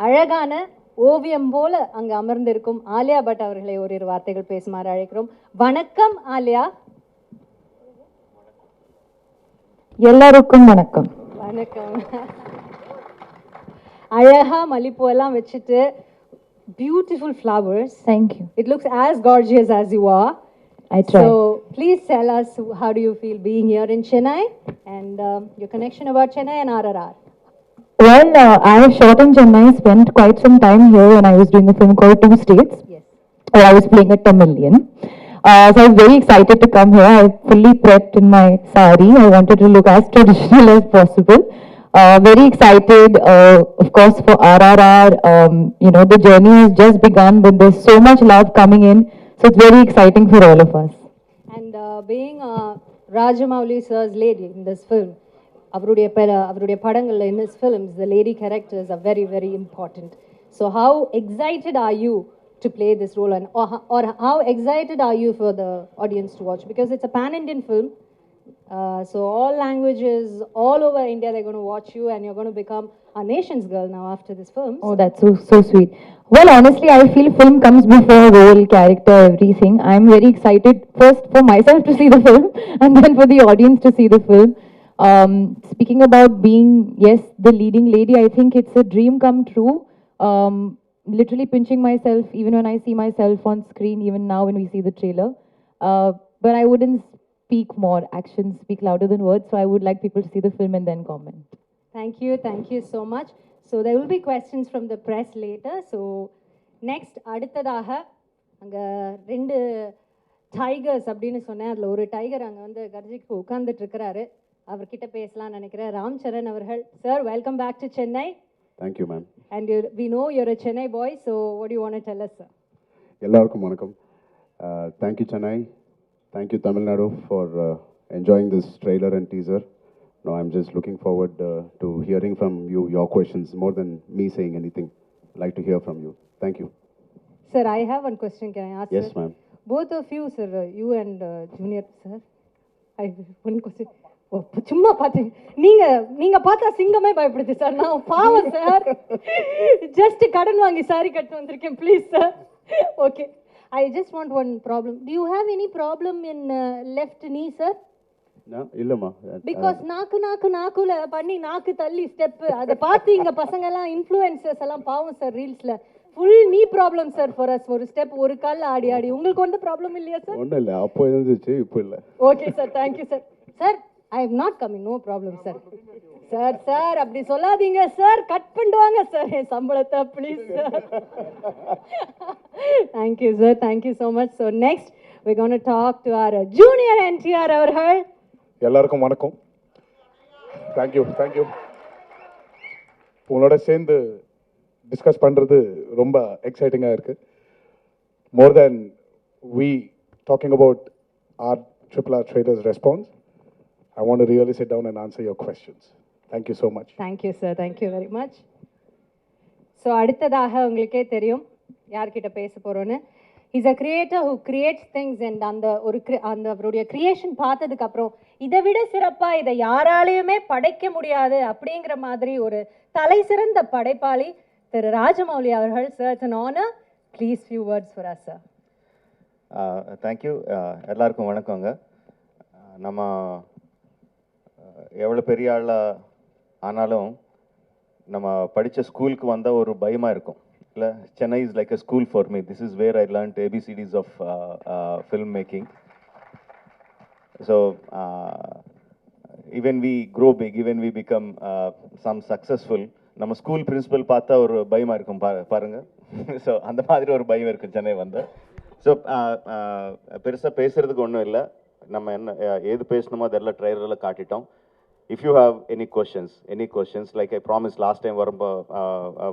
அழகான ஓவியம் போல அங்கு அமர்ந்திருக்கும் ஆலியா பட் அவர்களை ஓரிரு வார்த்தைகள் பேசுமாறு அழைக்கிறோம். வணக்கம் ஆலியா. எல்லாருக்கும் வணக்கம். வணக்கம். அழகா மல்லிப்பூ எல்லாம் வச்சிட்டு beautiful flowers. Thank you. It looks as gorgeous as you are. I try. So please tell us, how do you feel being here in Chennai and your connection about Chennai and RRR? Well, I have shot in Chennai, spent quite some time here when I was doing a film called Two States. Yes. Where I was playing a Tamilian. So I was very excited to come here. I fully prepped in my sari. I wanted to look as traditional as possible. Very excited, of course, for RRR. The journey has just begun, but there's so much love coming in. So it's very exciting for all of us. And being Rajamouli sir's lady in this film, அவருடைய படங்கள்ல in his films, the lady characters are very, very important. So how excited are you to play this role, and or how excited are you for the audience to watch? Because it's a pan-Indian film. So all languages, all over India, they're going to watch you, and you're going to become a nation's girl now after this film. Oh, that's so sweet. Well, honestly, I feel film comes before role, character, everything. I'm very excited first for myself to see the film, and then for the audience to see the film. Speaking about being, yes, the leading lady, I think it's a dream come true. Literally pinching myself even when I see myself on screen, even now when we see the trailer. But I wouldn't speak more. Actions speak louder than words. So I would like people to see the film and then comment. Thank you so much. So there will be questions from the press later. So next, அடுத்ததாக அங்க ரெண்டு tigers அப்படின்னு சொன்னேன். அதில் ஒரு tiger அங்கே வந்து கர்ஜிக்கு உட்கார்ந்துட்டு இருக்கிறாரு. அவர்கிட்ட பேசலாம்னு நினைக்கிறேன். ராம் சரண் அவர்கள். Sir, welcome back to Chennai. Thank you, ma'am. And we know you're a Chennai boy, so what do you want to tell us, sir? எல்லாருக்கும் வணக்கம். Thank you, Chennai. Thank you, Tamil Nadu, for enjoying this trailer and teaser. No, I'm just looking forward to hearing from you, your questions, more than me saying anything. I'd like to hear from you. Thank you. Sir, I have one question. Can I ask? Yes, sir? ma'am. Both of you, sir, you and Junior, sir. I have one question. சும்மா பார்த்து நீங்க பார்த்தா சிங்கமே பயப்படுது sir. நான் பாவம் sir, just கடன் வாங்கி sorry கட்டு வந்திருக்கேன். Please sir. Okay, I just want one problem. To you have any problem in left நீ சார்? இல்லம்மா. பிகாஸ் நாக்குல பண்ணி நாக்கு தள்ளி ஸ்டெப் அதை பார்த்து இங்க பசங்க எல்லாம் இன்ஃப்ளூயன்சர்ஸ் எல்லாம் பாவம் சார் ரீல்ஸ்ல ஃபுல் நீ ப்ராப்ளம் சார் ஃபார் அஸ். ஒரு ஸ்டெப் ஒரு கால் ஆடி உங்களுக்கு வந்து ப்ராப்ளம் இல்லையா சார்? ஒன்றும் இல்லை, அப்போ இருந்துச்சு, இப்போ இல்லை. Okay sir, thank you sir. Sir, I am not coming, no problem, sir. Sir, அப்படி சொல்லாதீங்க சார், கட் பண்ணுவாங்க சார் என் சம்பளத்தை, please sir. Thank you, sir. Thank you so much. So next, we're going to talk to our junior NTR அவர்கள். எல்லாருக்கும் வணக்கம். Thank you. உங்களோட சேர்ந்து discuss பண்ணுறது ரொம்ப எக்ஸைட்டிங்காக இருக்குது. More than we talking about our RRR trailers response, I want to really sit down and answer your questions. Thank you so much. Thank you, sir. Thank you very much. So அடுத்ததாக உங்களுக்கே தெரியும் யார்கிட்ட பேச போறோன்னு. He's a creator who creates things, and அந்த அவருடைய creation பார்த்ததுக்கு அப்புறம் இதை விட சிறப்பா இதை யாராலையுமே படைக்க முடியாது அப்படிங்கிற மாதிரி ஒரு தலை சிறந்த படைப்பாளி திரு ராஜமௌலி அவர்கள். Sir, it's an honor. Please few words for us, sir. Thank you. எல்லாருக்கும் வணக்கங்க. நம்ம எவ்வளோ பெரிய ஆளாக ஆனாலும் நம்ம படித்த ஸ்கூலுக்கு வந்தால் ஒரு பயமாக இருக்கும் இல்லை. Chennai is like a school for me. This is where I learned ABCDs of film making. So even we grow big, even we become some successful, நம்ம ஸ்கூல் பிரின்சிபல் பார்த்தா ஒரு பயமாக இருக்கும் பாருங்கள். ஸோ அந்த மாதிரி ஒரு பயம் இருக்கும் சென்னை வந்து. ஸோ பெருசாக பேசுகிறதுக்கு ஒன்றும் இல்லை. நம்ம என்ன ஏது பேசணுமோ அதெல்லாம் ட்ரைலரில் காட்டிட்டோம். If you have any questions, like I promised last time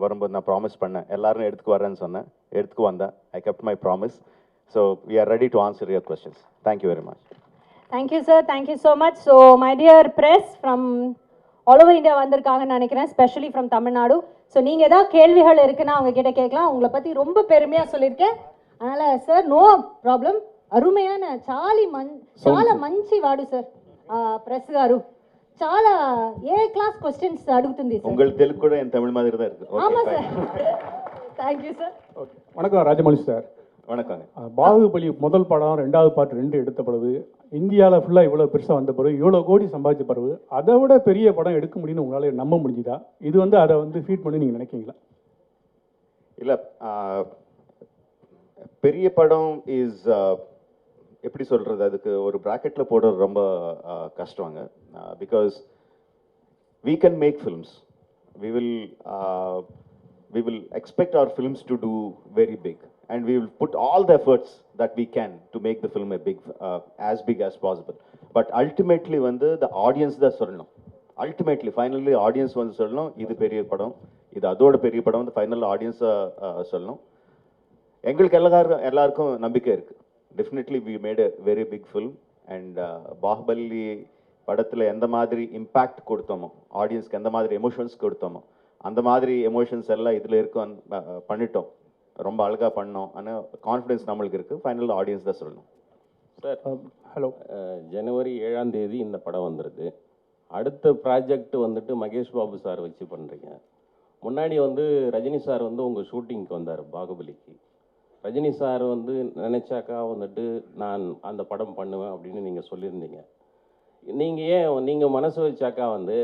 வரும்போது நான் ப்ராமிஸ் பண்ணேன் எல்லாரும் எடுத்துக்கு வரேன்னு சொன்னேன், எடுத்துக்கு வந்தேன். I kept my promise. So we are ready to answer your questions. Thank you very much. Thank you, sir. Thank you so much. So my dear press from all over India வந்திருக்காங்கன்னு நினைக்கிறேன், especially from Tamil Nadu. So நீங்க ஏதாவது கேள்விகள் இருக்குன்னா அவங்க கிட்ட கேட்கலாம். உங்களை பத்தி ரொம்ப பெருமையா சொல்லியிருக்கேன். அதனால சார், நோ ப்ராப்ளம். అరుమేన చాలి చాలా మంచి వాడు సార్ ప్రెస్ గారు. చాలా ఏ క్లాస్ క్వశ్చన్స్ అడుగుతుంది సార్. உங்களுக்கு தெலுங்கு கூட என் தமிழ் மாதிரி தான் இருக்கு. ஆமா okay sir. Thank you sir. Okay, வணக்கம் ராஜமௌலி சார். வணக்கங்க. பாகுபலி முதல் படம், ரெண்டாவது பார்ட் 2 எடுத்த பிறகு இந்தியாவில் ஃபுல்லாக இவ்வளோ பெருசாக வந்த பிறகு இவ்வளோ கோடி சம்பாதிச்ச பிறகு அதை விட பெரிய படம் எடுக்க முடியும்னு உங்களால் நம்ப முடிஞ்சுதா? இது வந்து அதை வந்து ஃபீட் பண்ணி நீங்கள் நினைக்கிறீங்களா? இல்லை, பெரிய படம் இஸ் எப்படி சொல்கிறது, அதுக்கு ஒரு ப்ராக்கெட்டில் போடுறது ரொம்ப கஷ்டங்க. Because we can make films. We will expect our films to do very big, and we will put all the efforts that we can to make the film as big as possible. But ultimately வந்து the audience தான் சொல்லணும். Ultimately, finally audience வந்து சொல்லணும் இது பெரிய படம், இது அதோட பெரிய படம் வந்து ஃபைனல் ஆடியன்ஸ் சொல்லணும். எங்களுக்கு எல்லாருக்கும் நம்பிக்கை இருக்கு. Definitely we made a very big film, and Baahubali படத்தில் எந்த மாதிரி இம்பேக்ட் கொடுத்தோமோ, ஆடியன்ஸ்க்கு எந்த மாதிரி எமோஷன்ஸ் கொடுத்தோமோ, அந்த மாதிரி எமோஷன்ஸ் எல்லாம் இதில் இருக்கும் பண்ணிட்டோம். ரொம்ப அழகாக பண்ணோம். ஆனால் கான்ஃபிடன்ஸ் நம்மளுக்கு இருக்குது. ஃபைனல் ஆடியன்ஸ் தான் சொல்லணும். Sir, hello. ஜனவரி 7ஆம் தேதி இந்த படம் வந்துடுது. அடுத்த ப்ராஜெக்ட் வந்துட்டு மகேஷ் பாபு சார் வச்சு பண்ணுறீங்க. முன்னாடி வந்து ரஜினி சார் வந்து உங்கள் ஷூட்டிங்க்கு வந்தார் பாகுபலிக்கு. ரஜினி சார் வந்து நினச்சாக்கா வந்துட்டு நான் அந்த படம் பண்ணுவேன் அப்படின்னு நீங்கள் சொல்லியிருந்தீங்க. நீங்கள் மனசு வச்சாக்கா வந்து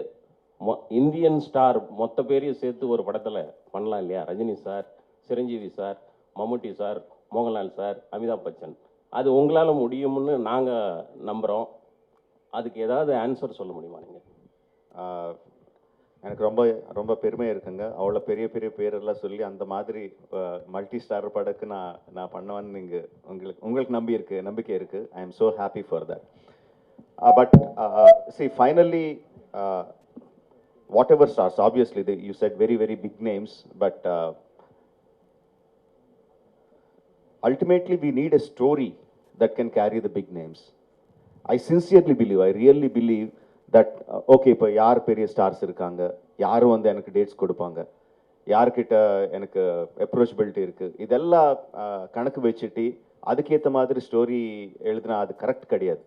இந்தியன் ஸ்டார் மொத்த பேரையும் சேர்த்து ஒரு படத்தில் பண்ணலாம் இல்லையா? ரஜினி சார், சிரஞ்சீவி சார், மம்முட்டி சார், மோகன்லால் சார், அமிதாப் பச்சன். அது உங்களால் முடியும்னு நாங்கள் நம்புகிறோம். அதுக்கு ஏதாவது ஆன்சர் சொல்ல முடியுமா நீங்கள்? எனக்கு ரொம்ப ரொம்ப பெருமையாக இருக்குங்க. அவ்வளோ பெரிய பெரிய பேரெல்லாம் சொல்லி அந்த மாதிரி மல்டி ஸ்டார் படக்கு நான் பண்ணுவேன்னு நீங்கள் உங்களுக்கு நம்பிக்கை இருக்குது. I am so happy for that. But see, finally, whatever stars, obviously you said very very big names, but ultimately we need a story that can carry the big names. I sincerely believe, I really believe that okay, இப்போ யார் பெரிய stars இருக்காங்க, யார் வந்து எனக்கு dates கொடுப்பாங்க, யார்கிட்ட எனக்கு அப்ரோச்சபிலிட்டி இருக்குது, இதெல்லாம் கணக்கு வச்சுட்டு அதுக்கேற்ற மாதிரி ஸ்டோரி எழுதுனா அது கரெக்ட் கிடையாது.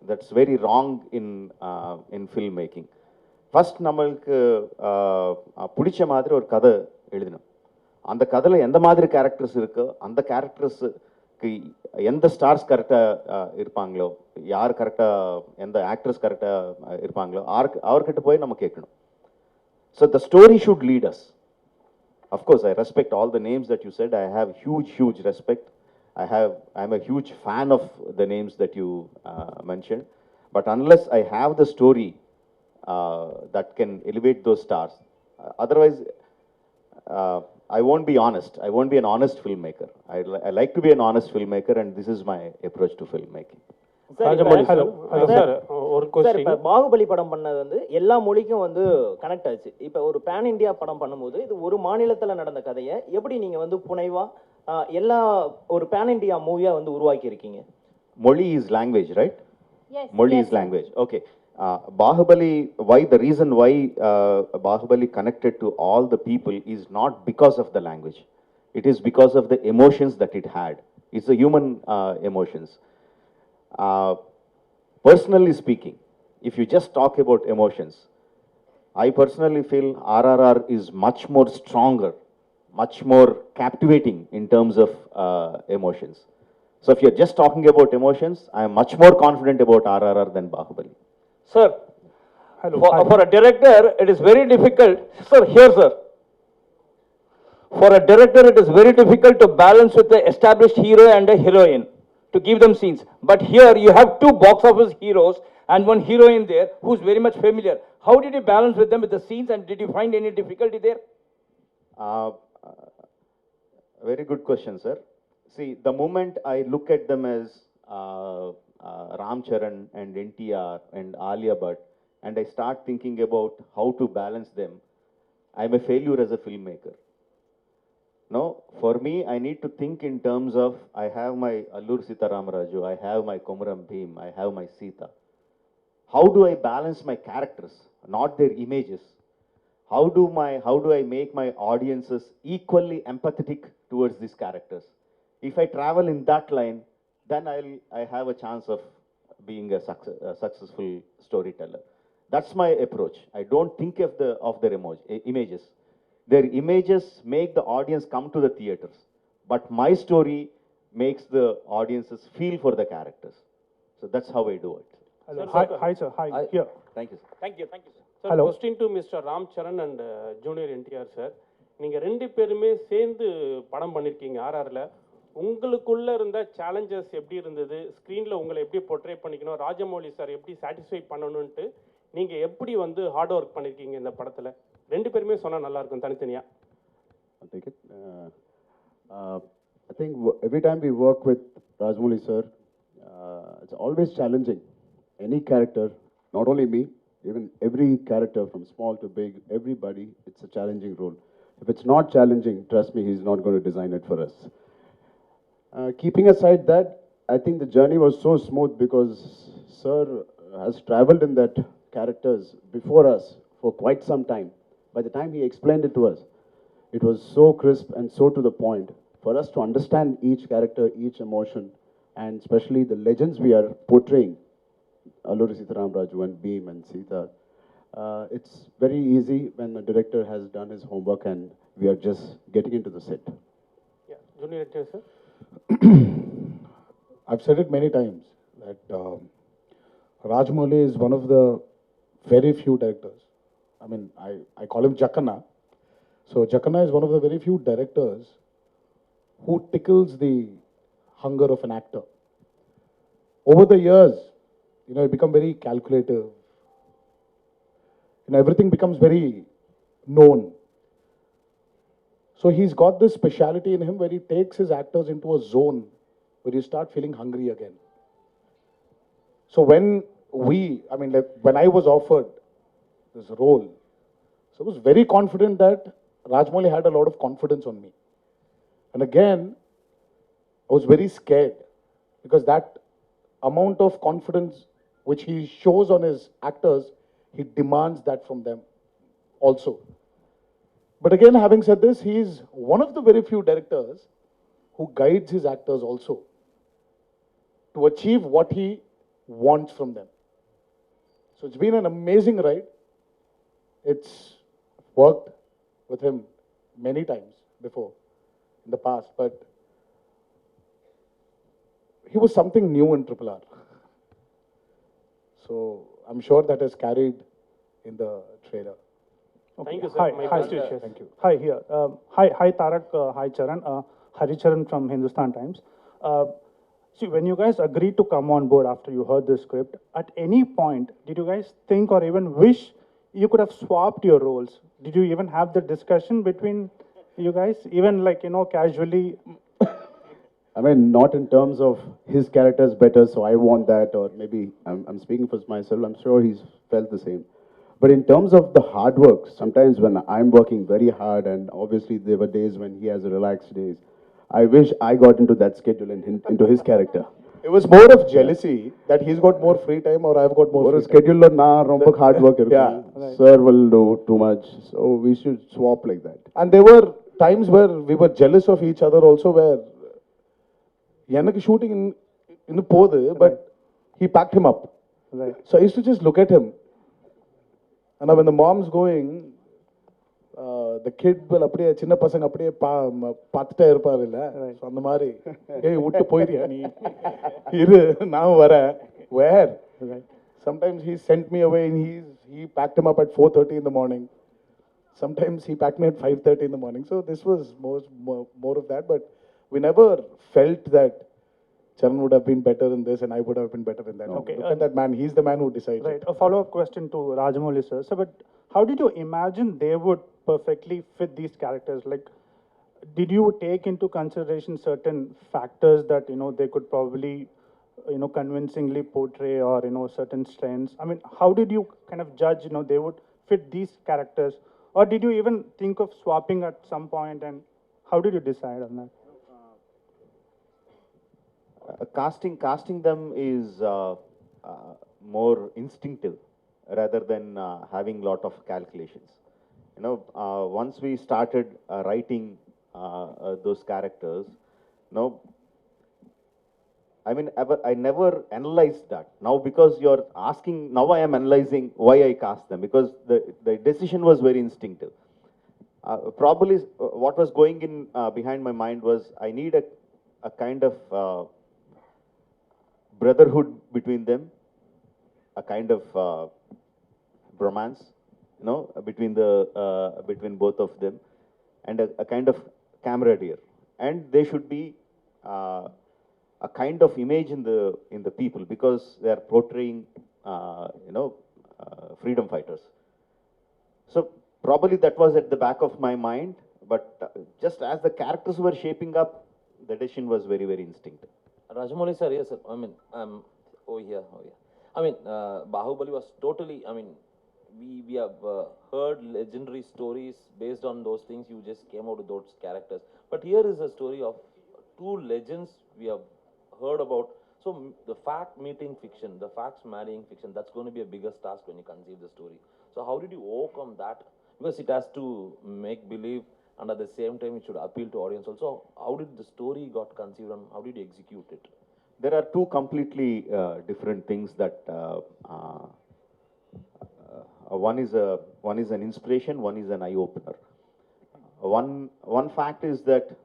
That's very wrong in film making. First நம்மளுக்கு பிடிச்ச மாதிரி ஒரு கதை எழுதணும். அந்த கதையில் எந்த மாதிரி கேரக்டர்ஸ் இருக்கோ அந்த கேரக்டர்ஸுக்கு எந்த ஸ்டார்ஸ் கரெக்டாக இருப்பாங்களோ, யார் கரெக்டாக எந்த ஆக்ட்ரஸ் கரெக்டாக இருப்பாங்களோ அவர்கிட்ட போய் நம்ம கேட்கணும். So the story should lead us. Of course I respect all the names that you said. I have huge respect. I'm a huge fan of the names that you mentioned. But unless I have the story that can elevate those stars, otherwise I won't be honest. I won't be an honest filmmaker. I like to be an honest filmmaker, and this is my approach to filmmaking. Rajamouli sir, ஒரு sir, question. இப்போ பாகுபலி படம் பண்ணது வந்து எல்லா மொழிக்கும் வந்து connect ஆச்சு. இப்போ ஒரு பேன் இந்தியா படம் பண்ணும்போது இது ஒரு மாநிலத்தில் நடந்த கதையை எப்படி நீங்கள் வந்து புனைவா எல்லா ஒரு பேன் இந்தியா மூவியா வந்து உருவாக்கி இருக்கீங்க? Moli is language, right? Yes. Moli yes, is sir. language. Okay. Bahubali, the reason why Bahubali connected to all the people is not because of the language. It is because of the emotions that it had. It's the human emotions. Personally speaking, if you just talk about emotions, I personally feel RRR is much more stronger, much more captivating in terms of emotions. So if you're just talking about emotions, I am much more confident about RRR than Bahubali. Sir, Hello. for a director, it is very difficult. Sir, here, sir. For a director, it is very difficult to balance with the established hero and a heroine to give them scenes. But here, you have two box office heroes and one heroine there who's very much familiar. How did you balance with them with the scenes, and did you find any difficulty there? Very good question, sir. See, the moment I look at them as Ram Charan and NTR and Alia Bhatt, and I start thinking about how to balance them, I'm a failure as a filmmaker. No, for me, I need to think in terms of, I have my Allur Sitaramaraju, I have my Komuram Bhim, I have my Sita. How do I balance my characters, not their images? How do I make my audiences equally empathetic towards these characters? If I travel in that line, then I have a chance of being a successful storyteller. That's my approach. I don't think of their images. Their images make the audience come to the theaters, but my story makes the audiences feel for the characters. So that's how I do it. Hello. Hi, sir. Hi. Here. Thank you, sir. Thank you, sir. Sir, Hello. Question to Mr. Ram Charan and Junior NTR sir. நீங்க ரெண்டு பேருமே சேர்ந்து படம் பண்ணிருக்கீங்க ஆர்ஆர்ல. உங்களுக்குள்ள இருந்த challenges எப்படி இருந்தது? ஸ்கிரீன்ல உங்களை எப்படி போர்ட்ரே பண்ணிக்கணும்? ராஜமௌலி சார் எப்படி சாட்டிஸ்ஃபை பண்ணணும்னு நீங்க எப்படி வந்து ஹார்ட் ஒர்க் பண்ணிருக்கீங்க இந்த படத்துல? ரெண்டு பேருமே சொன்னா நல்லா இருக்கும் தனித்தனியா. I'll take it. I think every time we work with Rajamouli sir, it's always challenging. Any character, not only me, even every character from small to big, everybody, it's a challenging role. If it's not challenging, trust me, he's not going to design it for us. Keeping aside that, I think the journey was so smooth because sir has traveled in that characters before us for quite some time. By the time he explained it to us, it was so crisp and so to the point for us to understand each character, each emotion, and especially the legends we are portraying, Alluri Sitaram Raju and Beam and Sita. It's very easy when the director has done his homework and we are just getting into the set. Yeah, Junior NTR sir. I've said it many times that Rajamouli is one of the very few directors. I mean, I call him Jackana. So Jackana is one of the very few directors who tickles the hunger of an actor. Over the years, you know, you become very calculative. You know, everything becomes very known. So he's got this speciality in him where he takes his actors into a zone where you start feeling hungry again. So when when I was offered this role, so I was very confident that Rajamouli had a lot of confidence on me. And again, I was very scared because that amount of confidence which he shows on his actors, he demands that from them also. But again, having said this, he is one of the very few directors who guides his actors also to achieve what he wants from them. So it's been an amazing ride. It's worked with him many times before in the past, but he was something new in RRR. So I'm sure that has carried in the trailer. Okay. Thank you, sir. Hi, My hi, best wishes. Thank you. Hi, here. Hi, Tarak. Hi, Charan. Hari Charan from Hindustan Times. See, when you guys agreed to come on board after you heard the script, at any point, did you guys think or even wish you could have swapped your roles? Did you even have the discussion between you guys? Even like, you know, casually? I mean, not in terms of his character is better, so I want that, or maybe I'm speaking for myself, I'm sure he's felt the same. But in terms of the hard work, sometimes when I'm working very hard, and obviously there were days when he has relaxed days, I wish I got into that schedule and into his character. It was more of jealousy that he's got more free time or I've got more ஒரு free time. schedule na romba hard work Yeah. இருக்கும். Sir will do too much, so we should swap like that. And there were times where we were jealous of each other also, where எனக்கு shooting in போது, but he packed him up. Right. So I used to just look at him. And now when the mom's going, the kid will அப்படியே சின்ன பசங்க அப்படியே பார்த்துட்டே இருப்பாரு இல்ல, so அந்த மாதிரி ஏய் விட்டு போயிரியா நீ, இரு நான் வரேன். Where? Sometimes he sent me away and he packed him up at 4:30 in the morning. Sometimes he packed me at 5:30 in the morning. So this was more of that, but we never felt that Charan would have been better in this and I would have been better in that. Okay, Look at that man. He's the man who decided. Right. A follow-up question to Rajamouli sir. So, but how did you imagine they would perfectly fit these characters? Like, did you take into consideration certain factors that, you know, they could probably, you know, convincingly portray, or, you know, certain strengths? I mean, how did you kind of judge, you know, they would fit these characters? Or did you even think of swapping at some point, and how did you decide on that? Casting them is more instinctive rather than having lot of calculations. You know, once we started writing those characters, you know, I mean, I never analyzed that. Now, because you're asking, now I am analyzing why I cast them, because the decision was very instinctive. Probably what was going in behind my mind was I need a kind of brotherhood between them, a kind of bromance, you know, between both of them, and a kind of camaraderie. And they should be a kind of image in the people, because they are portraying, freedom fighters. So probably that was at the back of my mind, but just as the characters were shaping up, the decision was very, very instinctive. Rajamouli sir, yes sir. I mean, oh yeah. I mean, Bahubali was totally, I mean, we have heard legendary stories based on those things. You just came out with those characters. But here is a story of two legends we have heard about. So the fact meeting fiction, the facts marrying fiction, that's going to be a biggest task when you conceive the story. So how did you overcome that? Because it has to make believe, and at the same time it should appeal to audience also. How did the story got conceived and how did you execute it? There are two completely different things that one is an inspiration, one is an eye opener. One fact is that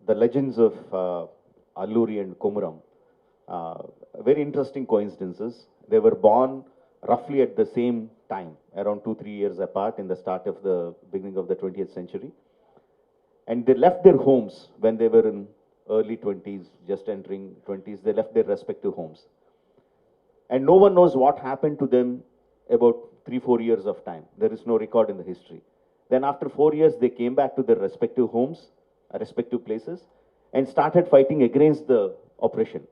the legends of Alluri and Komuram, very interesting coincidences. They were born roughly at the same time, around 2-3 years apart, in the beginning of the 20th century. And they left their homes when they were in early 20s, just entering 20s. They left their respective homes. And no one knows what happened to them about 3-4 years of time. There is no record in the history. Then after 4 years, they came back to their respective homes, respective places, and started fighting against the oppression.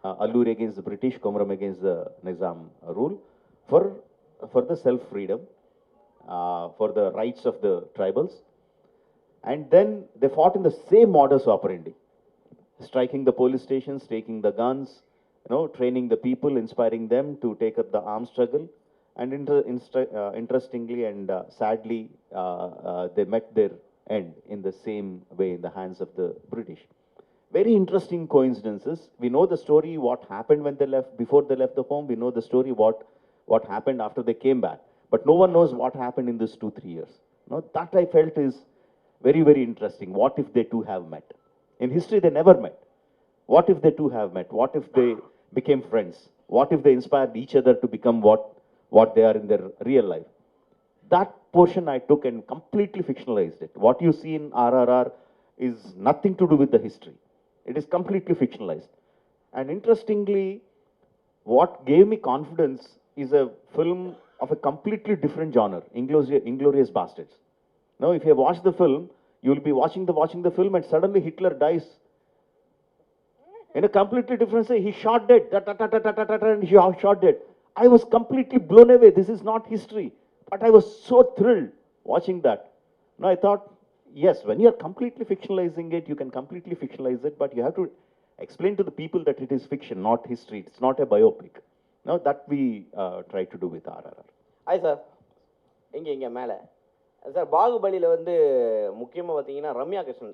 Alluri against the British, Komuram against the Nizam rule, for the self-freedom, for the rights of the tribals. And then they fought in the same modus operandi, striking the police stations, taking the guns, training the people, inspiring them to take up the armed struggle. And interestingly and sadly, they met their end in the same way in the hands of the British. Very interesting coincidences. We know the story, what happened when they left, before they left the home. We know the story, what happened after they came back. But no one knows what happened in this 2-3 years. That I felt is very, very interesting. What if they two have met? In history, they never met. What if they two have met? What if they became friends? What if they inspired each other to become what they are in their real life? That portion I took and completely fictionalized it. What you see in RRR is nothing to do with the history. It is completely fictionalized. And interestingly, what gave me confidence is a film of a completely different genre, Inglourious Bastards. Now, if you have watched the film, you will be watching the film and suddenly Hitler dies. In a completely different way, he shot dead, and he shot dead. I was completely blown away. This is not history. But I was so thrilled watching that. Now I thought, yes, when you are completely fictionalizing it, you can completely fictionalize it, but you have to explain to the people that it is fiction, not history. It's not a biopic. Now that we try to do with RRR. Hi, sir. இங்கே மேலே sir பாகுபலியில் வந்து முக்கியமாக பார்த்தீங்கன்னா Ramya Krishnan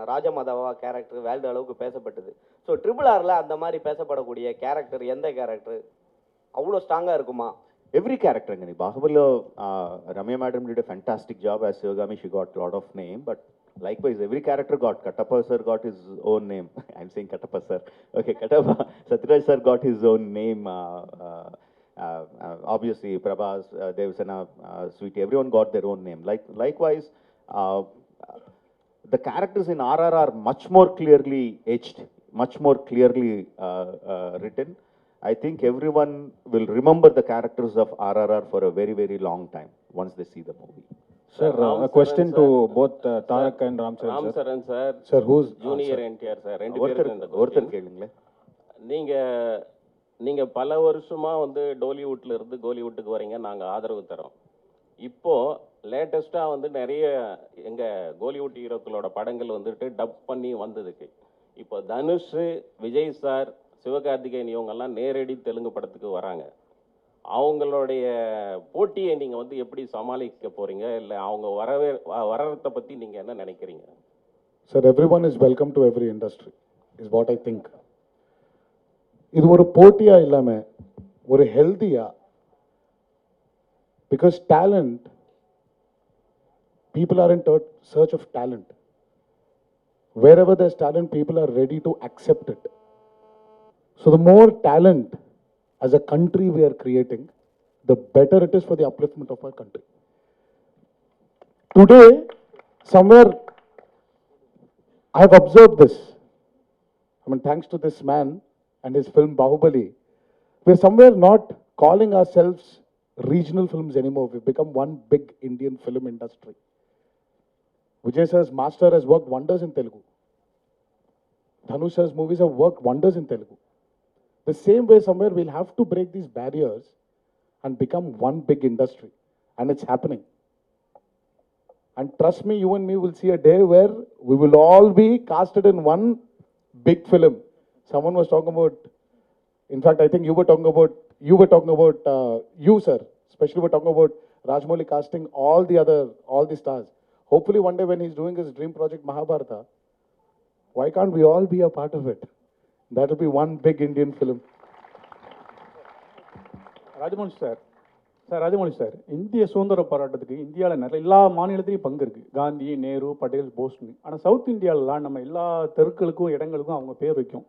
ராஜமாதாவா character world அளவுக்கு பேசப்பட்டது. So RRRல அந்த மாதிரி பேசப்படக்கூடிய கேரக்டர் எந்த கேரக்டர் அவ்வளோ ஸ்ட்ராங்காக இருக்குமா? Every character, Angani. Bahubali, Ramya madam did a fantastic job as Shivagami. She got a lot of name, but likewise, every character got. Katappa sir got his own name. I'm saying Katappa sir. Okay, Katappa. Satyaraj sir got his own name. Obviously, Prabhas, Devasena, Sweetie, everyone got their own name. Likewise, the characters in RRR are much more clearly etched, much more clearly written. I think everyone will remember the characters of RRR for a very, very long time once they see the movie. Sir, a question to both Tarak and Ram Charan, Ram Charan sir. Sir, who's Junior NTR sir. ஒருத்தர் கேளுங்களே. நீங்க பல வருஷமா வந்து டோலிவுட்ல இருந்து கோலிவுட்டுக்கு வரீங்க, நாங்க ஆதரவு தரோம். இப்போ லேட்டஸ்டா வந்து நிறைய எங்க கோலிவுட் ஹீரோக்களோட படங்கள் வந்துட்டு டப் பண்ணி வந்ததுக்கு இப்போ தனுஷ், விஜய் சார், சிவகார்த்திகேயன் இவங்கெல்லாம் நேரடி தெலுங்கு படத்துக்கு வராங்க. அவங்களுடைய போட்டியை நீங்க வந்து எப்படி சமாளிக்க போறீங்க, இல்லை அவங்க வர்றத பத்தி நீங்க என்ன நினைக்கிறீங்க? Sir, everyone is welcome to every industry, is what I think. இது ஒரு போட்டியா இல்லாம ஒரு ஹெல்தியா, because talent, people are in search of talent. Wherever there's talent, people are ready to accept it. So the more talent as a country we are creating, the better it is for the upliftment of our country. Today, somewhere I have observed this. I mean, thanks to this man and his film Bahubali, we're somewhere not calling ourselves regional films anymore. We've become one big Indian film industry. Vijay sir's Master has worked wonders in Telugu. Dhanush sir's movies have worked wonders in Telugu. The same way, somewhere we'll have to break these barriers and become one big industry. And it's happening. And trust me, you and me will see a day where we will all be casted in one big film. Someone was talking about, in fact, I think you were talking about, you sir, especially were talking about Rajmouli casting all the stars. Hopefully one day when he's doing his dream project Mahabharata, why can't we all be a part of it? That will be one big Indian film. Rajamouli sir இந்திய சுதந்திர போராட்டத்துக்கு இந்தியாவில் நிறைய எல்லா மாநிலத்திலையும் பங்கு இருக்குது. காந்தி, நேரு, பட்டேல், போஸ்னு. ஆனால் சவுத் இந்தியாவிலாம் நம்ம எல்லா தெருக்களுக்கும் இடங்களுக்கும் அவங்க பேர் வைக்கும்.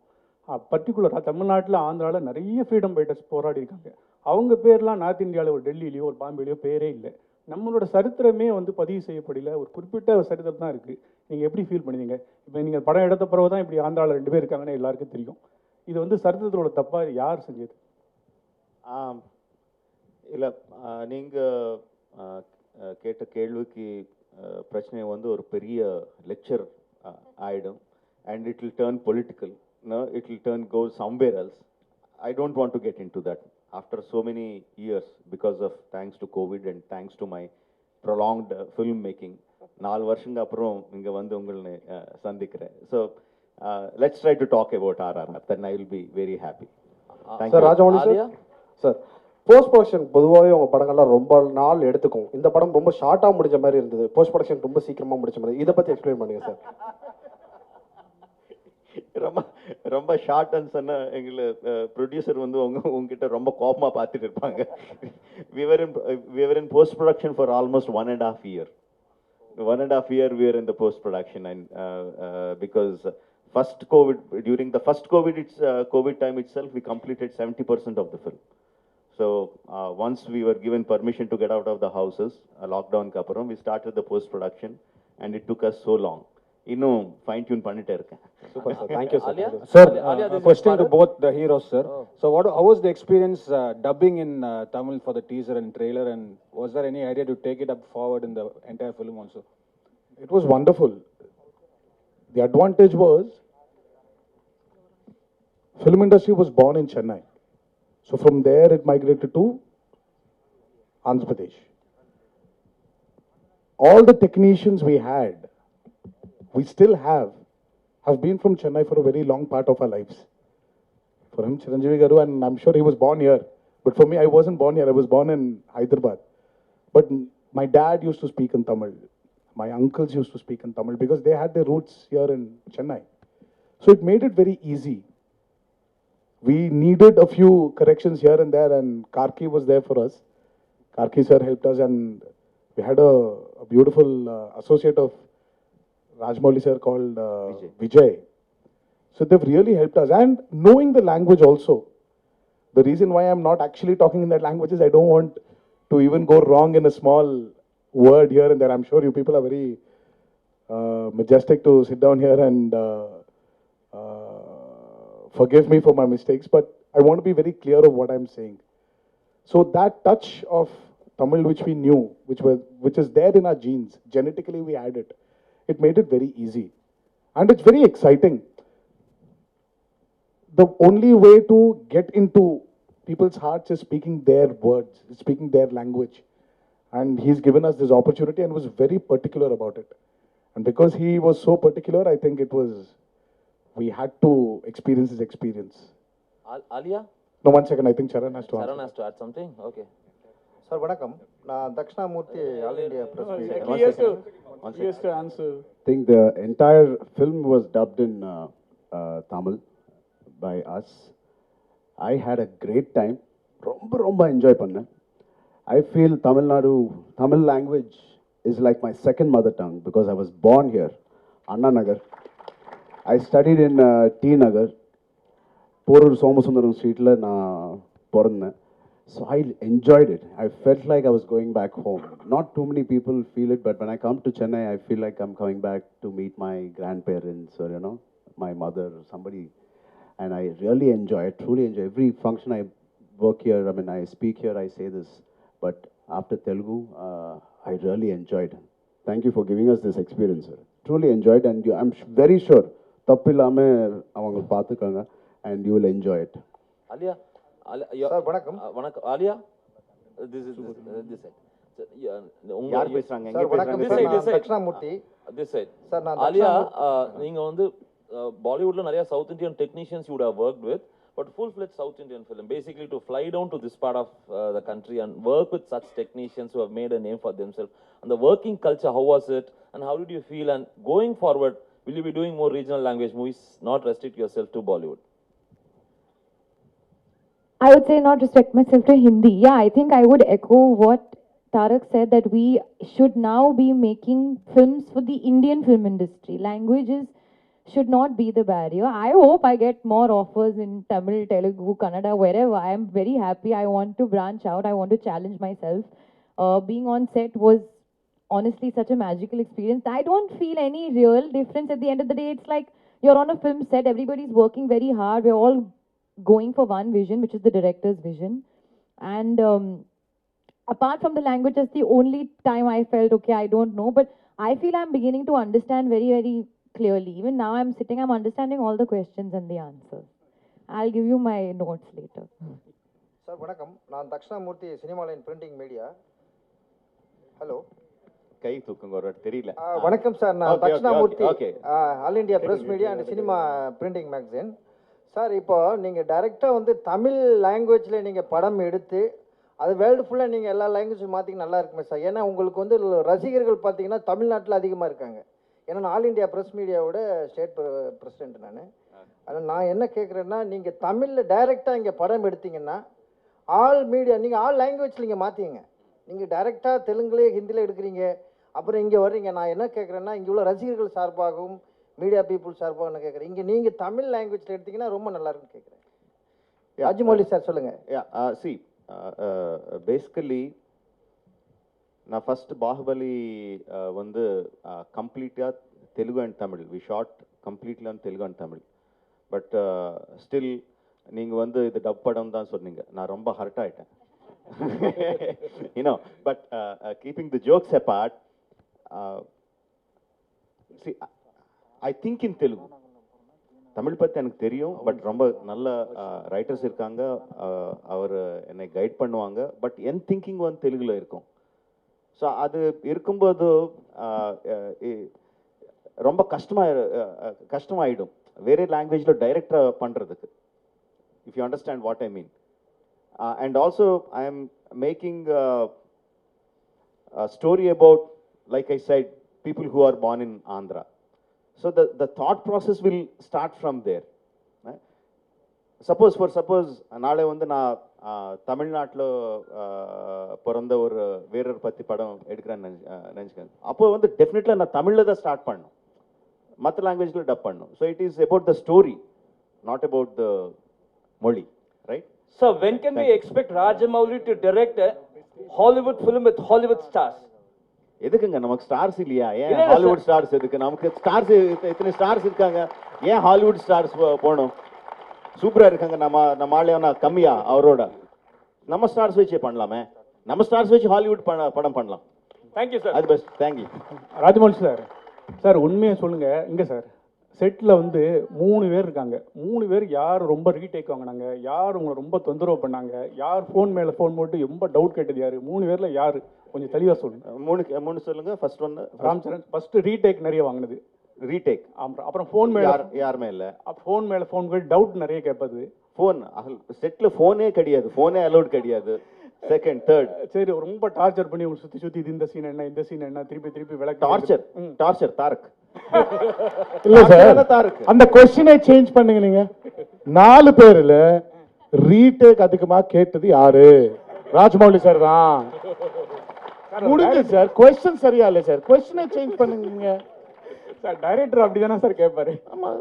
பர்டிகுலராக தமிழ்நாட்டில், ஆந்திராவில் நிறைய ஃப்ரீடம் ஃபைட்டர்ஸ் போராடி இருக்காங்க. அவங்க பேர்லாம் நார்த் இந்தியாவில் ஒரு டெல்லியிலையோ ஒரு பாம்பேலையோ பேரே இல்லை. நம்மளோட சரித்திரமே வந்து பதிவு செய்யப்படல. ஒரு குறிப்பிட்ட சரித்திரம் தான் இருக்குது. நீங்கள் எப்படி ஃபீல் பண்ணுவீங்க? இப்போ நீங்கள் படம் எடுத்த பிறகு தான் இப்படி ஆந்திராவில் 2 பேர் இருக்காங்கன்னு எல்லாருக்கும் தெரியும். இது வந்து சரித்திரத்தோட தப்பாக யார் செஞ்சது? இல்லை, நீங்கள் கேட்ட கேள்விக்கு பிரச்சனை வந்து ஒரு பெரிய லெக்சர் ஆகிடும். And it will turn political. It will go somewhere else. I don't want to get into that. After so many years, because of thanks to COVID and thanks to my prolonged film making, 4 வருஷங்க அப்புறம் இங்கே வந்து உங்களை சந்திக்கிறேன். So let's try to talk about RRR. Then I will be very happy. Thank you. Rajamouli sir, post production பொதுவாகவே உங்கள் படங்கள்லாம் ரொம்ப நாள் எடுத்துக்கும். இந்த படம் ரொம்ப ஷார்ட்டாக முடிஞ்ச மாதிரி இருந்தது. போஸ்ட் ப்ரொடக்ஷன் ரொம்ப சீக்கிரமாக முடிச்ச மாதிரி. இதை பற்றி எக்ஸ்பிளைன் பண்ணுங்க சார். ரொம்ப ஷார்ட்னு சொன்னால் எங்களை ப்ரொடியூசர் வந்து உங்ககிட்ட ரொம்ப கோபமாக பார்த்துட்டு இருப்பாங்க. we were in post production for almost 1.5 years. 1.5 years we were in the post production, and because during the first COVID time itself, we completed 70% of the film. So once we were given permission to get out of the houses, lockdown ku appuram, we started the post production, and it took us so long. இன்னும் fine tune பண்ணிட்டே இருக்கேன். Super sir, thank you sir. Sir, question to both the heroes, sir. So how was the experience dubbing in Tamil for the teaser and trailer, and was there any idea to take it up forward in the entire film also? It was wonderful. The advantage was, film industry was born in Chennai. So from there it migrated to Andhra Pradesh. All the technicians we still have been from Chennai for a very long part of our lives. For him, Chiranjeevi Garu, and I'm sure he was born here. But for me, I wasn't born here. I was born in Hyderabad. But my dad used to speak in Tamil. My uncles used to speak in Tamil because they had their roots here in Chennai. So it made it very easy. We needed a few corrections here and there, and Karki was there for us. Karki sir helped us, and we had a beautiful associate of Rajmouli sir called Vijay. So they've really helped us. And knowing the language also. The reason why I'm not actually talking in that language is I don't want to even go wrong in a small word here and there. I'm sure you people are very majestic to sit down here and forgive me for my mistakes, but I want to be very clear of what I'm saying. So that touch of Tamil which we knew, which is there in our genes, genetically we had it. It made it very easy. And it's very exciting. The only way to get into people's hearts is speaking their words, speaking their language. And he's given us this opportunity and was very particular about it. And because he was so particular, I think we had to experience his experience. Alia? No, 1 second. I think Charan has to answer. Charan has to add something? Okay. Sir, vanakkam. நான் Dakshinamurthy all India press meet. He has to answer. I think the entire film was dubbed in Tamil by us. I had a great time. ரொம்ப enjoy பண்ணேன். I feel Tamil language is like my second mother tongue because I was born here, Anna Nagar. I studied in T Nagar, Porur Somasundaram Street la na porandhen. So I enjoyed it. I felt like I was going back home. Not too many people feel it, but when I come to Chennai, I feel like I'm coming back to meet my grandparents or, my mother or somebody. And I really enjoy, I truly enjoy every function I work here. I mean, I speak here, I say this. But after Telugu, I really enjoyed. Thank you for giving us this experience, sir. Truly enjoyed, and I'm very sure தப்பில்லாம அவங்க பார்த்துக்காங்க, and you will enjoy it. Alia, sir வணக்கம். வணக்கம் Alia. This side. யார் பேசுறாங்க? எங்க பேசுறாங்க? This side. Dakshinamurthy. This side. Sir நான் ஆலியா, நீங்க வந்து பாலிவுட்ல நிறைய south Indian technicians you would have worked with, but full-fledged South Indian film, basically to fly down to this part of the country and work with such technicians who have made a name for themselves. And the working culture, how was it? And how did you feel? And going forward, will you be doing more regional language movies, not restrict yourself to Bollywood? I would say not restrict myself to Hindi. Yeah, I think I would echo what Tarak said, that we should now be making films for the Indian film industry. Languages should not be the barrier. I hope I get more offers in Tamil, Telugu, Kannada, wherever. I am very happy. I want to branch out. I want to challenge myself. Being on set was honestly such a magical experience. I don't feel any real difference at the end of the day. It's like you're on a film set. Everybody's working very hard. We're all going for one vision, which is the director's vision. And apart from the language, that's the only time I felt, okay, I don't know. But I feel I'm beginning to understand very, very clearly. Even now I'm sitting, I'm understanding all the questions and the answers. I'll give you my notes later. Sir, வணக்கம். நான் Dakshinamurthy, சினிமாலைன் printing media. Hello. கை தூக்குங்க ஒரு தெரியல. வணக்கம் sir, நான் Dakshinamurthy, all India press media and cinema printing magazine. Sir, இப்போ நீங்கள் டைரெக்டாக வந்து தமிழ் லாங்குவேஜில் நீங்கள் படம் எடுத்து அது வேர்ல்டு ஃபுல்லாக நீங்கள் எல்லா லாங்குவேஜும் மாற்றிங்க நல்லா இருக்குமே சார். ஏன்னா உங்களுக்கு வந்து ரசிகர்கள் பார்த்தீங்கன்னா தமிழ்நாட்டில் அதிகமாக இருக்காங்க. ஏன்னா நான் ஆல் இண்டியா ப்ரெஸ் மீடியாவோட ஸ்டேட் பிரசிடென்ட் நான். ஆனால் நான் என்ன கேட்குறேன்னா, நீங்கள் தமிழில் டைரெக்டாக இங்கே படம் எடுத்தீங்கன்னா ஆல் மீடியா நீங்கள் ஆல் லாங்குவேஜில் நீங்கள் மாற்றிங்க. நீங்கள் டைரெக்டாக தெலுங்குலேயே ஹிந்தியில் எடுக்கிறீங்க, அப்புறம் இங்கே வர்றீங்க. நான் என்ன கேட்குறேன்னா, இங்கே உள்ள ரசிகர்கள் சார்பாகவும் மீடியா பீப்புள் சார்பாக என்ன கேட்குறேன், இங்கே நீங்கள் தமிழ் லாங்குவேஜில் எடுத்தீங்கன்னா ரொம்ப நல்லா இருக்குன்னு கேட்குறேன். ராஜமௌலி சார் சொல்லுங்கள். சி பேசிக்கலி நான் ஃபஸ்ட்டு பாகுபலி வந்து கம்ப்ளீட்டாக Telugu and Tamil, we shot completely on Telugu and Tamil. But still நீங்கள் வந்து இது டப் படம் தான் சொன்னீங்க, நான் ரொம்ப ஹர்ட் ஆகிட்டேன். But keeping the jokes abort, C I think in Telugu. Tamil பற்றி எனக்கு தெரியும், பட் ரொம்ப நல்ல ரைட்டர்ஸ் இருக்காங்க, அவர் என்னை கைட் பண்ணுவாங்க. பட் என் திங்கிங் வந்து தெலுங்குல இருக்கும். ஸோ அது இருக்கும்போது ரொம்ப கஷ்டமாயிடும் வேறு லாங்குவேஜில் டைரக்டாக பண்ணுறதுக்கு, if you understand what I mean. And also I am making story about, like I said, people who are born in Andhra. So the thought process will start from there. Suppose நாளை வந்து நான் தமிழ்நாட்டில் பிறந்த ஒரு வீரர் பற்றி படம் எடுக்கிறேன்னு நினச்சிக்கேன். அப்போ வந்து டெஃபினெட்லி நான் தமிழில் தான் ஸ்டார்ட் பண்ணணும், மற்ற லாங்குவேஜில் டப் பண்ணணும். So it is about the story, not about the மொழி, right? So when can we expect Rajamouli to direct a Hollywood film with Hollywood stars? எதுக்குங்க நமக்கு ஸ்டார்ஸ் இல்லையா? ஏன் ஹாலிவுட் ஸ்டார்ஸ் எதுக்கு? நமக்கு ஸ்டார்ஸ் இத்தனை ஸ்டார்ஸ் இருக்காங்க, ஏன் ஹாலிவுட் ஸ்டார்ஸ் போகணும்? சூப்பரா இருக்காங்க. நம்ம ஆளையா கம்மியா அவரோட? நம்ம ஸ்டார்ஸ் வச்சே பண்ணலாமே, நம்ம ஸ்டார்ஸ் வச்சு ஹாலிவுட் படம் பண்ணலாம். Thank you sir. அது best. Thank you. Rajamouli sir. Sir உண்மையை சொல்லுங்க, இங்கே சார் செட்டில் வந்து 3 பேர் இருக்காங்க. 3 பேர் யார் ரொம்ப ரீடேக் வாங்கினாங்க, யார் உங்களை ரொம்ப தொந்தரவு பண்ணாங்க, யார் ஃபோன் மேலே ஃபோன் போட்டு ரொம்ப டவுட் கேட்டது யார்? 3 பேரில் யார்? கொஞ்சம் தெளிவாக சொல்லுங்க. 3 சொல்லுங்க. ஃபர்ஸ்ட் ஒன்று ராம்சரண். ஃபர்ஸ்ட் ரீடேக் நிறைய வாங்கினது. ரீடேக். அப்புறம் ஃபோன் மேலே யாருமே இல்லை. ஃபோன் மேலே ஃபோன் போய் டவுட் நிறைய கேட்பது. ஃபோன் செட்டில் ஃபோனே கிடையாது, ஃபோனே அலோட் கிடையாது. செகண்ட் தேர்ட் சரி, ரொம்ப டார்ச்சர் பண்ணி உங்களை சுற்றி இது இந்த சீன் என்ன, இந்த சீன் என்ன, திருப்பி விளக்கு. டார்ச்சர் தாரக் இல்ல சார், அந்த கொஸ்டினை சேஞ்ச் பண்ணுங்க. நீங்க 4 பேர்ல ரீடேக் அதிகமாக கேட்டது யாரு? ராஜமௌலி சார் தான். முடிஞ்சு சார். கொஸ்டின் சரியா இல்லை சார். கொஸ்டினை சேஞ்ச் பண்ணுங்க சார். டைரக்டர் அப்படி தானே சார் கேட்பாரு. ஆமா,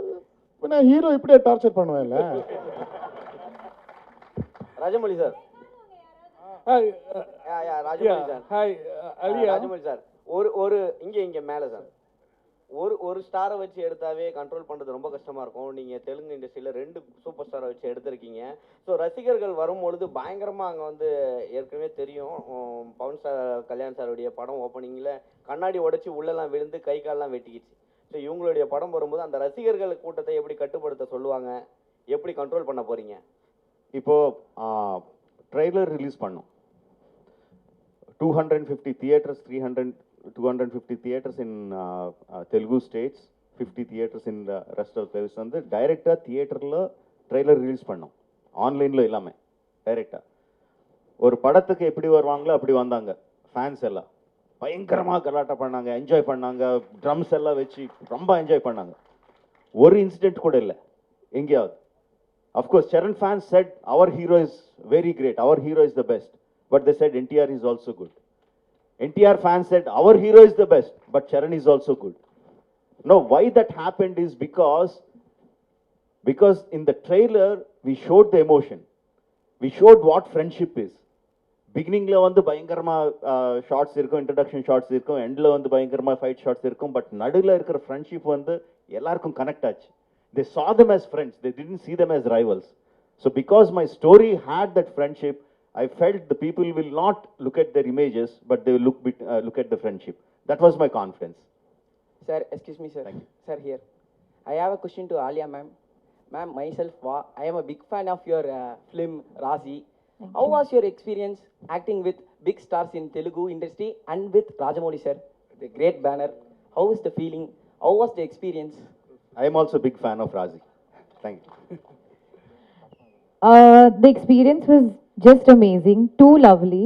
நான் ஹீரோ இப்படியே டார்ச்சர் பண்ணுவேன்ல. Rajamouli sir. Rajamouli sir. Hi Rajamouli sir, ஒரு இங்க மேலே சார், ஒரு ஸ்டாரை வச்சு எடுத்தாவே கண்ட்ரோல் பண்ணுறது ரொம்ப கஷ்டமாக இருக்கும். நீங்கள் தெலுங்கு இண்டஸ்ட்ரியில் 2 சூப்பர் ஸ்டாரை வச்சு எடுத்திருக்கீங்க. ஸோ ரசிகர்கள் வரும்பொழுது பயங்கரமாக அங்கே வந்து ஏற்கனவே தெரியும், பவன் சார் கல்யாண் சாருடைய படம் ஓப்பனிங்கில் கண்ணாடி உடைச்சி உள்ளெல்லாம் விழுந்து கை காலெலாம் வெட்டிக்கிச்சு. ஸோ இவங்களுடைய படம் வரும்போது அந்த ரசிகர்கள் கூட்டத்தை எப்படி கட்டுப்படுத்த சொல்லுவாங்க, எப்படி கண்ட்ரோல் பண்ண போகிறீங்க? இப்போது ட்ரெய்லர் ரிலீஸ் பண்ணோம். 250 theatres, 250 theaters in Telugu states, 50 theaters in the rest of the வந்து டைரெக்டாக தியேட்டரில் ட்ரெய்லர் ரிலீஸ் பண்ணோம். ஆன்லைனில் எல்லாமே டைரெக்டாக. ஒரு படத்துக்கு எப்படி வருவாங்களோ அப்படி வந்தாங்க. ஃபேன்ஸ் எல்லாம் பயங்கரமாக கலாட்டா பண்ணாங்க, என்ஜாய் பண்ணாங்க, ட்ரம்ஸ் எல்லாம் வச்சு ரொம்ப என்ஜாய் பண்ணாங்க. ஒரு இன்சிடென்ட் கூட இல்லை எங்கேயாவது. Of course Charan fans said our hero is very great, our hero is the best, but they said NTR is also good. NTR fans said our hero is the best, but Charan is also good. No, why that happened is because in the trailer we showed the emotion, we showed what friendship is. Beginning la vandu bayangarama shots irukum, introduction shots irukum, end la vandu bayangarama fight shots irukum, but nadula irukra friendship vandu ellarkum connect aachu. They saw them as friends, they didn't see them as rivals. So because my story had that friendship, I felt the people will not look at their images, but they will look at the friendship. That was my confidence. Sir, excuse me, sir. Sir, here. I have a question to Alia, ma'am. Ma'am, myself, I am a big fan of your film, Razi. How was your experience acting with big stars in Telugu industry and with Rajamouli, sir? The great banner. How is the feeling? How was the experience? I am also a big fan of Razi. Thank you. The experience was just amazing, too lovely.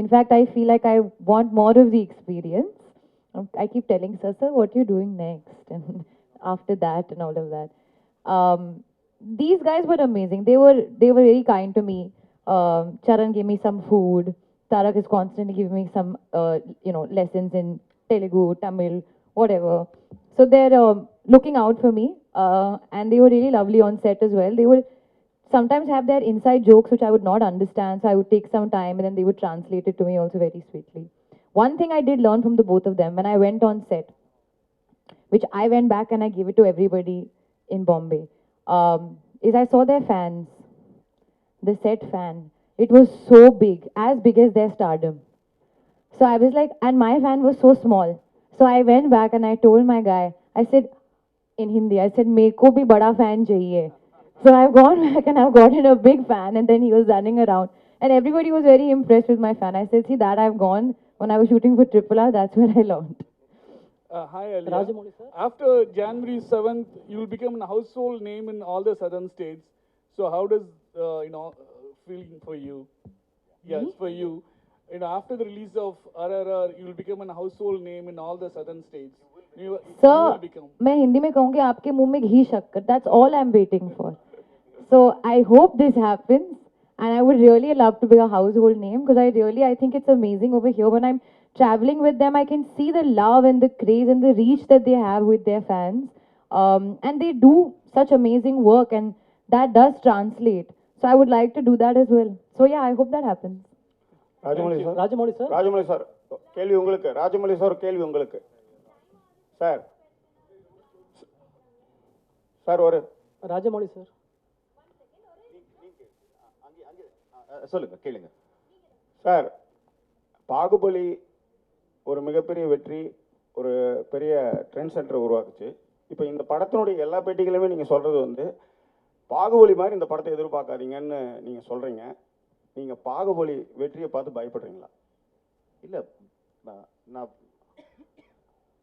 In fact, I feel like I want more of the experience. I keep telling sir, what are you doing next? And after that and all of that. These guys were amazing. They were very kind to me. Charan gave me some food. Tarak is constantly giving me some, lessons in Telugu, Tamil, whatever. So they're looking out for me. And they were really lovely on set as well. They were sometimes have their inside jokes which I would not understand, so I would take some time and then they would translate it to me also very sweetly. One thing I did learn from the both of them when I went on set, which I went back and I gave it to everybody in Bombay, is I saw their fans, the set fan. It was so big as their stardom. So I was like, and my fan was so small. So I went back and I told my guy, I said in Hindi, I said, "Meko bhi bada fan chahiye." So I've gone back and I've gotten a big fan, and then he was running around. And everybody was very impressed with my fan. I said, see, that I've gone when I was shooting for Triple R, that's where I learned. Hi, Alia. After January 7th, you will become a household name in all the southern states. So how does, feeling for you? Yes, for you. After the release of RRR, you will become a household name in all the southern states. Sir, मैं हिंदी में कहूँगी आपके मुंह में घी शक्कर. That's all I'm waiting for. So I hope this happens, and I would really love to be a household name because I think it's amazing over here. When I'm traveling with them, I can see the love and the craze and the reach that they have with their fans, and they do such amazing work, and that does translate. So I would like to do that as well. So yeah, I hope that happens. Rajamouli sir கேள்வி உங்களுக்கு. Rajamouli sir கேள்வி உங்களுக்கு. Sir ஒரு Rajamouli sir சொல்லுங்க, கேளுங்க sir. Baahubali ஒரு மிகப்பெரிய வெற்றி, ஒரு பெரிய ட்ரெண்ட் சென்டர் உருவாக்குச்சு. இப்போ இந்த படத்தினுடைய எல்லா பேட்டிகளுமே நீங்கள் சொல்கிறது வந்து பாகுபலி மாதிரி இந்த படத்தை எதிர்பார்க்காதீங்கன்னு நீங்கள் சொல்கிறீங்க. நீங்கள் பாகுபலி வெற்றியை பார்த்து பயப்படுறீங்களா? இல்லை, நான்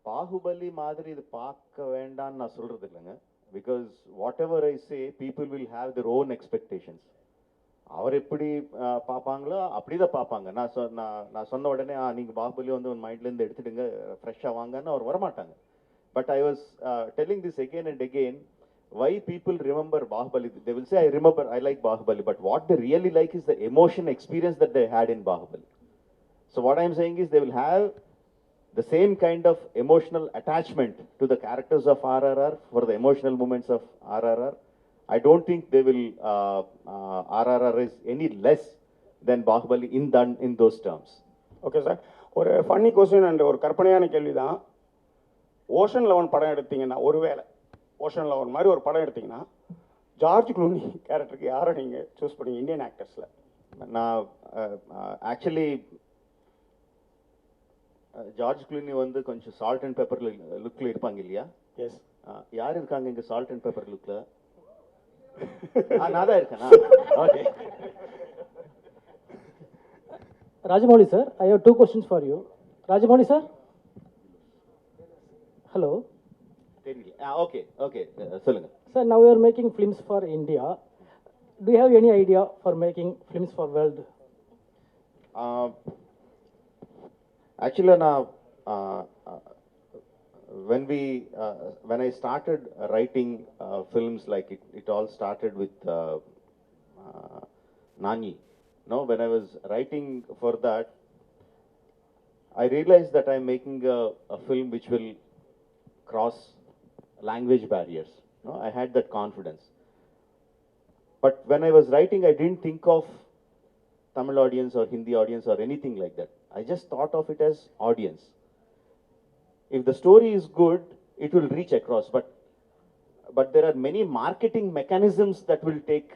பாகுபலி மாதிரி இது பார்க்க வேண்டான்னு நான் சொல்கிறது இல்லைங்க. Because what ever I say, people will have their own expectations. அவர் எப்படி பார்ப்பாங்களோ அப்படி தான் பார்ப்பாங்க. நான் சொன்ன உடனே நீங்கள் பாகுபலி வந்து உன் மைண்ட்லேருந்து எடுத்துடுங்க, ஃப்ரெஷ்ஷாக வாங்கன்னு அவர் வரமாட்டாங்க. But I was telling this again and again, why people remember Bahubali. They will say, I like Bahubali, but what they really like is the emotion experience that they had in Bahubali. So what I'm saying is they will have the same kind of emotional attachment to the characters of RRR for the emotional moments of RRR. I don't think they will, RRR is any less than Bahubali in those terms. Okay sir, ஒரு funny question and ஒரு கற்பனையான கேள்வி தான். Ocean 11 படம் எடுத்தீங்கன்னா, ஒருவேளை ocean 11 மாதிரி ஒரு படம் எடுத்தீங்கன்னா, ஜார்ஜ் க்ளூனி கேரக்டருக்கு யாரை நீங்கள் சூஸ் பண்ணீங்க இந்தியன் ஆக்டர்ஸில்? நான் ஆக்சுவலி ஜார்ஜ் க்ளூனி வந்து கொஞ்சம் சால்ட் அண்ட் பெப்பர் லுக்கில் இருப்பாங்க இல்லையா? எஸ். யார் இருக்காங்க இங்கே சால்ட் அண்ட் பெப்பர் லுக்கில்? நான் தான் இருக்கேன். Okay. Rajamouli sir, I have two questions for you. Rajamouli sir? Hello? Okay, சொல்லுங்க. Sir, now you are making films for India. Do you have any idea for making films for world? Actually, when I started writing films, like it all started with Nani. No, when I was writing for that, I realized that I'm making a film which will cross language barriers. No, I had that confidence. But when I was writing, I didn't think of Tamil audience or Hindi audience or anything like that. I just thought of it as audience. If the story is good, it will reach across. But there are many marketing mechanisms that will take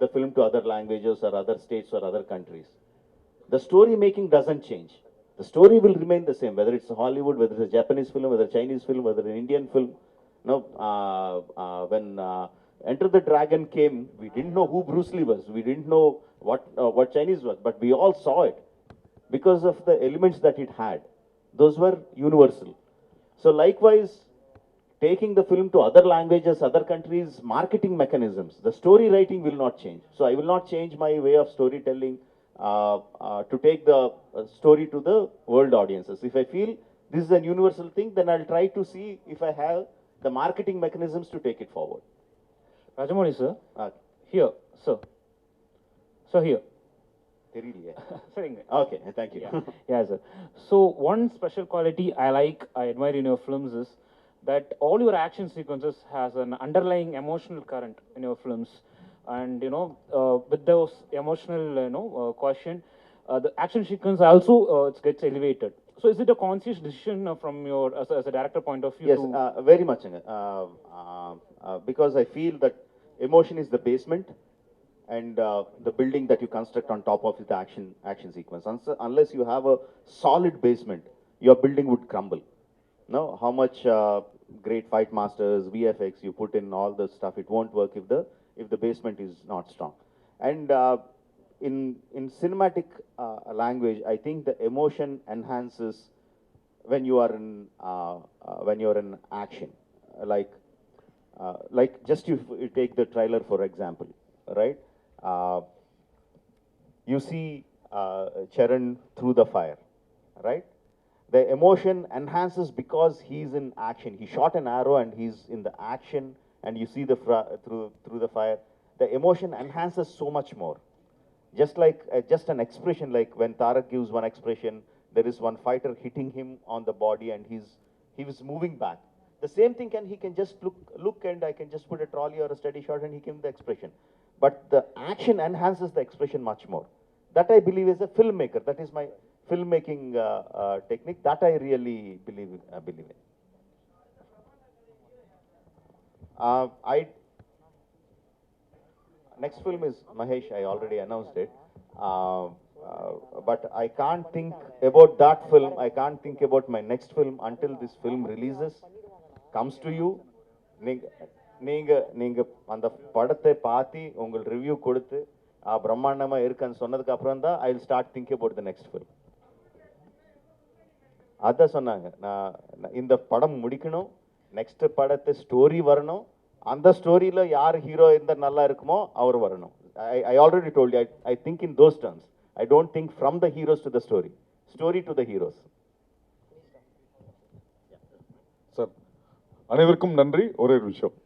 the film to other languages or other states or other countries. The story making doesn't change. The story will remain the same, whether it's Hollywood, whether it's a Japanese film, whether a Chinese film, whether an Indian film. No, when Enter the Dragon came, we didn't know who Bruce Lee was. We didn't know what Chinese was, but we all saw it because of the elements that it had. Those were universal. So likewise, taking the film to other languages, other countries, marketing mechanisms, the story writing will not change. So I will not change my way of storytelling to take the story to the world audiences. If I feel this is a universal thing, then I'll try to see if I have the marketing mechanisms to take it forward. Rajamouli sir, here, sir. So here. Okay, thank you. Yeah, sir. So one special quality I admire in your films is that all your action sequences has an underlying emotional current in your films, and with those emotional quotient, the action sequence also it gets elevated. So is it a conscious decision from your as a director point of view? Yes, very much. Because I feel that emotion is the basement, and the building that you construct on top of is the action sequence. Unless you have a solid basement, your building would crumble. No, how much great fight masters, VFX you put in all the stuff, it won't work if the basement is not strong. And in cinematic language, I think the emotion enhances when you are in action. Like just you take the trailer for example, right? You see Charan through the fire, right? The emotion enhances because he's in action. He shot an arrow and he's in the action, and you see through the fire. The emotion enhances so much more. Just like just an expression, like when Tarak gives one expression, there is one fighter hitting him on the body and he was moving back. The same thing he can just look and I can just put a trolley or a steady shot and he gives the expression. But the action enhances the expression much more. That I believe is a filmmaker. That is my filmmaking technique. That I really believe in. Next film is Mahesh. I already announced it. But I can't think about that film. I can't think about my next film until this film releases, comes to you. நீங்க அந்த படத்தை பார்த்து உங்கள் review கொடுத்து பிரம்மாண்டமா இருக்குன்னு சொன்னதுக்கு அப்புறம் தான் I will start think about the next film. அதான் சொன்னாங்க, நான் இந்த படம் முடிக்கணும், நெக்ஸ்ட் படத்தை ஸ்டோரி வரணும், அந்த ஸ்டோரியில யார் ஹீரோ இருந்தா நல்லா இருக்குமோ அவர் வரணும். I already told you, I think in those terms. I don't think from the heroes to the story to the heroes. Sir, அனைவருக்கும் நன்றி. ஒரே ஒரு விஷயம்,